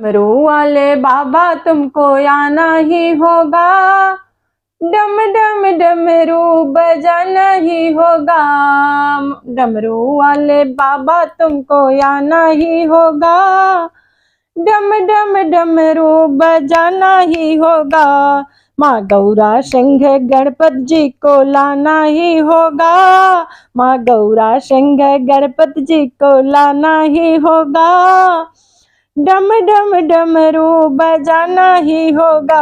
डमरू वाले बाबा तुमको आना ही होगा, डम डम डमरू बजाना ही होगा। डमरू वाले बाबा तुमको आना ही होगा, डम डम डमरू बजाना ही होगा। माँ गौरा सिंह गणपति जी को लाना ही होगा, माँ गौरा सिंह गणपति जी को लाना ही होगा। डम डम डमरू बजाना ही होगा,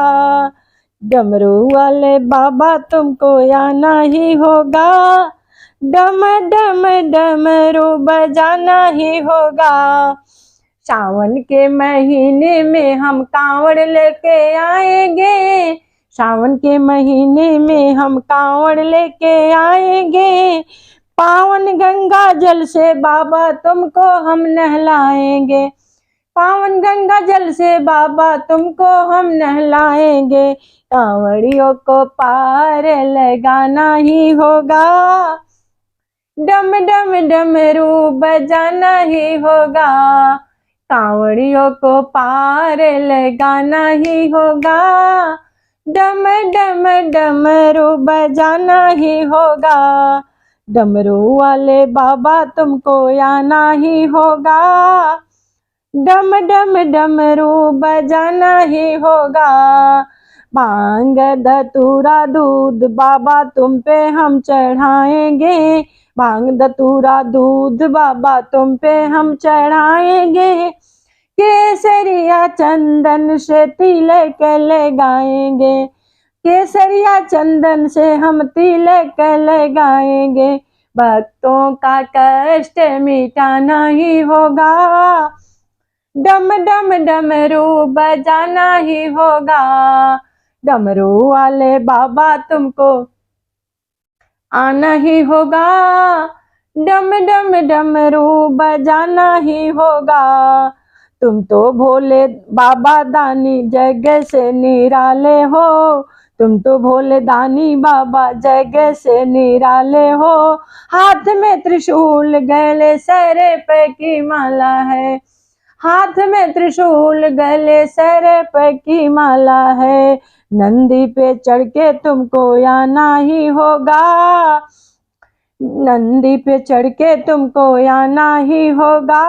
डमरू वाले बाबा तुमको आना ही होगा, डम डम डमरू बजाना ही होगा। सावन के महीने में हम कांवड़ लेके आएंगे, सावन के महीने में हम कांवड़ लेके आएंगे। पावन गंगा जल से बाबा तुमको हम नहलाएंगे, पावन गंगा जल से बाबा तुमको हम नहलाएंगे। कांवड़ियों को पार लगाना ही होगा, डम डम डमरू बजाना ही होगा। कांवड़ियों को पार लगाना ही होगा, डम डम डमरू बजाना ही होगा। डमरू वाले बाबा तुमको आना ही होगा, डम डम डमरू बजाना ही होगा। भांग धतूरा दूध बाबा तुम पे हम चढ़ाएंगे, भांग धतूरा दूध बाबा तुम पे हम चढ़ाएंगे। केसरिया चंदन से तिलक लगाएंगे, केसरिया चंदन से हम तिलक लगाएंगे। भक्तों का कष्ट मिटाना ही होगा, डम डम डमरू बजाना ही होगा। डमरू वाले बाबा तुमको आना ही होगा, डम डम डमरू बजाना ही होगा। तुम तो भोले बाबा दानी जग से निराले हो, तुम तो भोले दानी बाबा जग से निराले हो। हाथ में त्रिशूल गले सर पे की माला है, हाथ में त्रिशूल गले सर पे की माला है। नंदी पे चढ़ के तुमको आना ही होगा, नंदी पे चढ़ के तुमको आना ही होगा।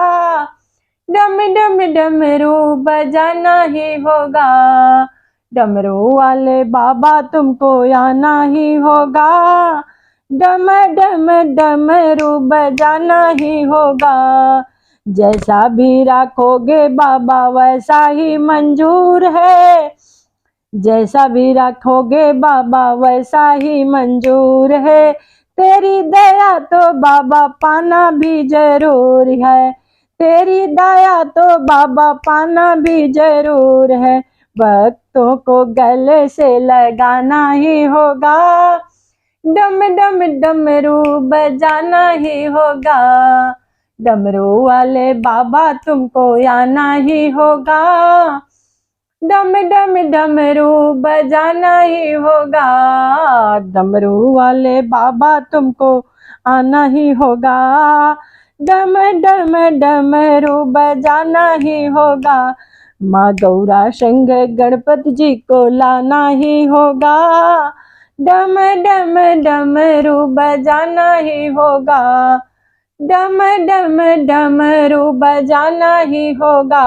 डम डम डमरू बजाना ही होगा, डमरू वाले बाबा तुमको आना ही होगा, डम डम डमरू बजाना ही होगा। जैसा भी रखोगे बाबा वैसा ही मंजूर है, जैसा भी रखोगे बाबा वैसा ही मंजूर है। तेरी दया तो बाबा पाना भी जरूर है, तेरी दया तो बाबा पाना भी जरूर है। भक्तों को गले से लगाना ही होगा, डम डम डमरू बजाना ही होगा। डमरू वाले बाबा तुमको आना ही होगा, डम डम डमरू बजाना ही होगा। डमरू वाले बाबा तुमको आना ही होगा, डम डम डमरू बजाना ही होगा। माँ गौरा सिंह गणपति जी को लाना ही होगा, डम डम डमरू बजाना ही होगा, डम डम डमरू बजाना ही होगा।